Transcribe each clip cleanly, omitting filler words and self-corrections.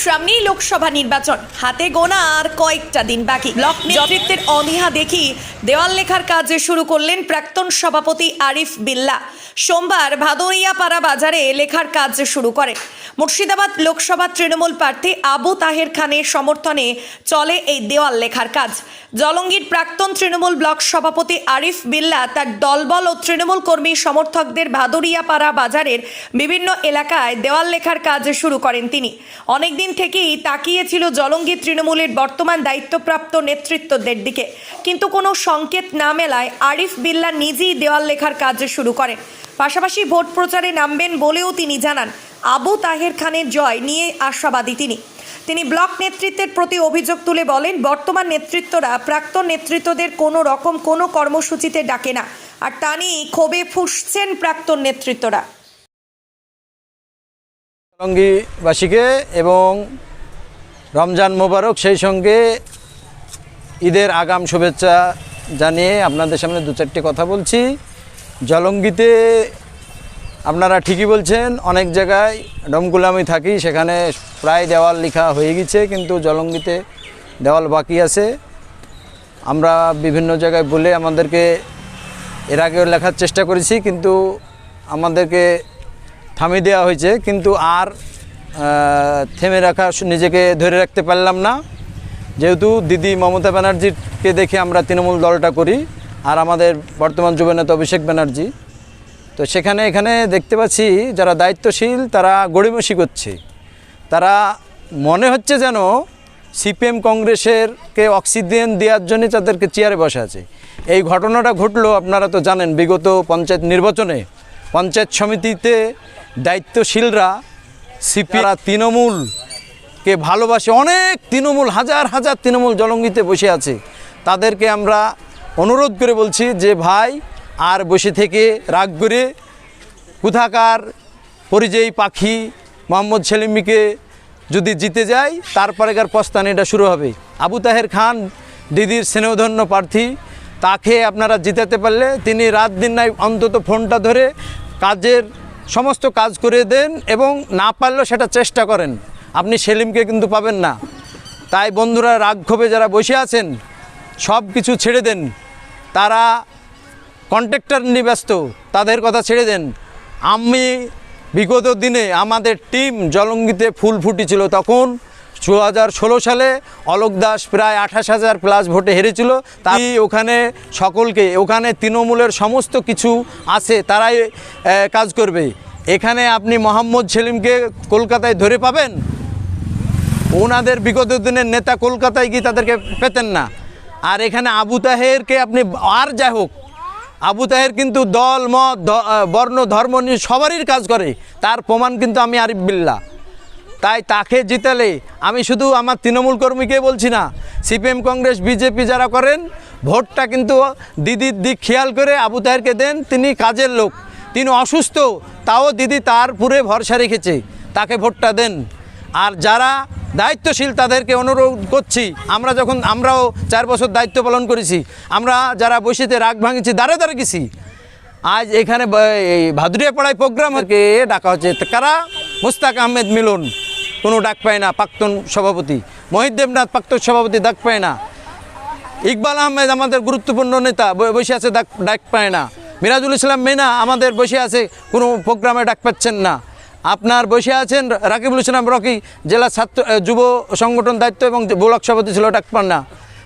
সামনেই লোকসভা নির্বাচন, হাতে গোনা আর কয়েকটা দিন বাকি। ব্লক নেতৃত্বের অনীহা দেখি দেওয়াল লেখার কাজ শুরু করলেন প্রাক্তন সভাপতি আরিফ বিল্লাহ। সোমবার ভাদুরিয়াপাড়া বাজারে লেখার কাজ শুরু করেন। মুর্শিদাবাদ লোকসভা তৃণমূল প্রার্থী আবু তাহের খানের সমর্থনে চলে এই দেওয়াল লেখার কাজ। জলঙ্গির প্রাক্তন তৃণমূল ব্লক সভাপতি আরিফ বিল্লাহ তার দলবল ও তৃণমূল কর্মী সমর্থকদের ভাদুরিয়াপাড়া বাজারের বিভিন্ন এলাকায় দেওয়াল লেখার কাজ শুরু করেন তিনি। অনেকদিন থেকেই তাকিয়েছিল জলঙ্গি তৃণমূলের বর্তমান দায়িত্বপ্রাপ্ত নেতৃত্বদের দিকে, কিন্তু কোনো সংকেত না মেলায় আরিফ বিল্লাহ নিজেই দেওয়াল লেখার কাজ শুরু করেন। পাশাপাশি ভোট প্রচারে নামবেন বলেও তিনি জানান। আবু তাহের খানের জয় নিয়ে আশাবাদী তিনি ব্লক নেতৃত্বের প্রতি অভিযোগ তুলে বলেন, বর্তমান নেতৃত্বরা প্রাক্তন নেতৃত্বদের কোনো রকম কোনো কর্মসূচিতে ডাকে না, আর তা নিয়েই ক্ষোভে ফুঁসছেন প্রাক্তন নেতৃত্বরা। জলঙ্গিবাসীকে এবং রমজান মোবারক, সেই সঙ্গে ঈদের আগাম শুভেচ্ছা জানিয়ে আপনাদের সামনে দু চারটি কথা বলছি। জলঙ্গিতে আপনারা ঠিকই বলছেন, অনেক জায়গায় ডমকুলে আমি থাকি, সেখানে প্রায় দেওয়াল লেখা হয়ে গেছে, কিন্তু জলঙ্গিতে দেওয়াল বাকি আছে। আমরা বিভিন্ন জায়গায় বলে আমাদেরকে এর আগেও লেখার চেষ্টা করেছি, কিন্তু আমাদেরকে থামিয়ে দেওয়া হয়েছে, কিন্তু আর থেমে রাখা, নিজেকে ধরে রাখতে পারলাম না। যেহেতু দিদি মমতা ব্যানার্জিকে দেখে আমরা তৃণমূল দলটা করি, আর আমাদের বর্তমান যুবনেতা অভিষেক ব্যানার্জি, তো এখানে দেখতে পাচ্ছি যারা দায়িত্বশীল তারা গড়িমসি করছে। তারা মনে হচ্ছে যেন সিপিএম কংগ্রেসেরকে অক্সিজেন দেওয়ার জন্য তাদেরকে চেয়ারে বসে আছে। এই ঘটনাটা ঘটলো, আপনারা তো জানেন, বিগত পঞ্চায়েত নির্বাচনে পঞ্চায়েত সমিতিতে দায়িত্বশীলরা সিপিএম তৃণমূলকে ভালোবাসে, অনেক তৃণমূল, হাজার হাজার তৃণমূল জলঙ্গিতে বসে আছে। তাদেরকে আমরা অনুরোধ করে বলছি যে ভাই, আর বসে থেকে রাগ করে কোথাকার পরিযায়ী পাখি মোহাম্মদ সেলিমকে যদি জিতে যায়, তারপরেকার প্রস্থানীটা শুরু হবে। আবু তাহের খান দিদির স্নেহধন্য প্রার্থী, তাকে আপনারা জিতাতে পারলে তিনি রাত দিন নাই অন্তত ফোনটা ধরে কাজের সমস্ত কাজ করে দেন, এবং না পারলেও সেটা চেষ্টা করেন। আপনি সেলিমকে কিন্তু পাবেন না। তাই বন্ধুরা, রাগ ক্ষোভে যারা বসে আছেন সব কিছু ছেড়ে দেন। তারা কন্ট্রাক্টর নিয়ে ব্যস্ত, তাদের কথা ছেড়ে দেন। আমি বিগত দিনে আমাদের টিম জলঙ্গিতে ফুল ফুটেছিল, তখন 2016 সালে অলোক দাস প্রায় 28,000 প্লাস ভোটে হেরেছিল। তাই ওখানে সকলকে, ওখানে তৃণমূলের সমস্ত কিছু আছে, তারাই কাজ করবে। এখানে আপনি মোহাম্মদ সেলিমকে কলকাতায় ধরে পাবেন? ওনাদের বিগত দিনের নেতা কলকাতায় গিয়ে তাদেরকে পেতেন না। আর এখানে আবু তাহেরকে আপনি, আর যাই হোক, আবু তাহের কিন্তু দল মত বর্ণ ধর্ম নিয়ে সবারই কাজ করে, তার প্রমাণ কিন্তু আমি আরিফ বিল্লাহ। তাই তাকে জিতালে, আমি শুধু আমার তৃণমূল কর্মীকে বলছি না, সিপিএম কংগ্রেস বিজেপি যারা করেন, ভোটটা কিন্তু দিদির দিক খেয়াল করে আবু তাহেরকে দেন। তিনি কাজের লোক, তিনি অসুস্থ, তাও দিদি তার পুরে ভরসা রেখেছে, তাকে ভোটটা দেন। আর যারা দায়িত্বশীল তাদেরকে অনুরোধ করছি, আমরাও 4 বছর দায়িত্ব পালন করেছি, আমরা যারা বসিতে রাগ ভাঙিছি, দাঁড়ে দাঁড়ে গেছি। আজ এখানে এই ভাদুরিয়াপাড়ায় প্রোগ্রামকে ডাকা হচ্ছে, কারা? মুস্তাক আহমেদ মিলন কোনো ডাক পায় না, প্রাক্তন সভাপতি। মহিত দেবনাথ প্রাক্তন সভাপতি ডাক পায় না। ইকবাল আহমেদ আমাদের গুরুত্বপূর্ণ নেতা বসে আছে, ডাক পায় না। মিরাজুল ইসলাম মেনা আমাদের বসে আছে, কোনো প্রোগ্রামে ডাক পাচ্ছেন না। আপনার বসে আছেন রাকিবুল ইসলাম রকি, জেলা ছাত্র যুব সংগঠন দায়িত্ব এবং ব্লক সভাপতি ছিল, ডাক পান না।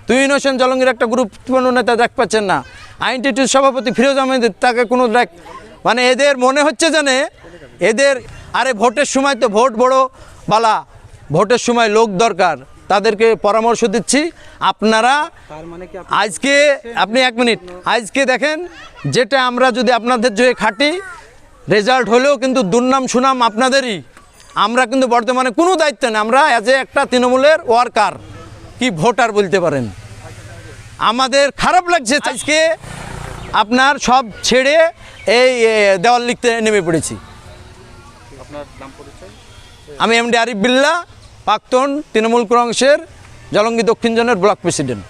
তুহিন হোসেন জলঙ্গির একটা গুরুত্বপূর্ণ নেতা, ডাক পাচ্ছেন না। আইনটিটিউর সভাপতি ফিরোজ আহমেদ, তাকে কোনো ডাক, মানে এদের মনে হচ্ছে জানে এদের, আরে ভোটের সময় তো ভোট বড় বালা, ভোটের সময় লোক দরকার। তাদেরকে পরামর্শ দিচ্ছি, আপনারা আজকে, আপনি 1 মিনিট, আজকে দেখেন, যেটা আমরা যদি আপনাদের জয়ে খাটি, রেজাল্ট হলেও কিন্তু দুর্নাম সুনাম আপনাদেরই। আমরা কিন্তু বর্তমানে কোনো দায়িত্ব নেই, আমরা অ্যাজ এ একটা তৃণমূলের ওয়ার্কার, কি ভোটার বলতে পারেন। আমাদের খারাপ লাগছে আজকে আপনার সব ছেড়ে এই দেওয়াল লিখতে নেমে পড়েছি। আমি এমডি আরিফ বিল্লাহ, প্রাক্তন তৃণমূল কংগ্রেসের জলঙ্গি দক্ষিণ জোনের ব্লক প্রেসিডেন্ট।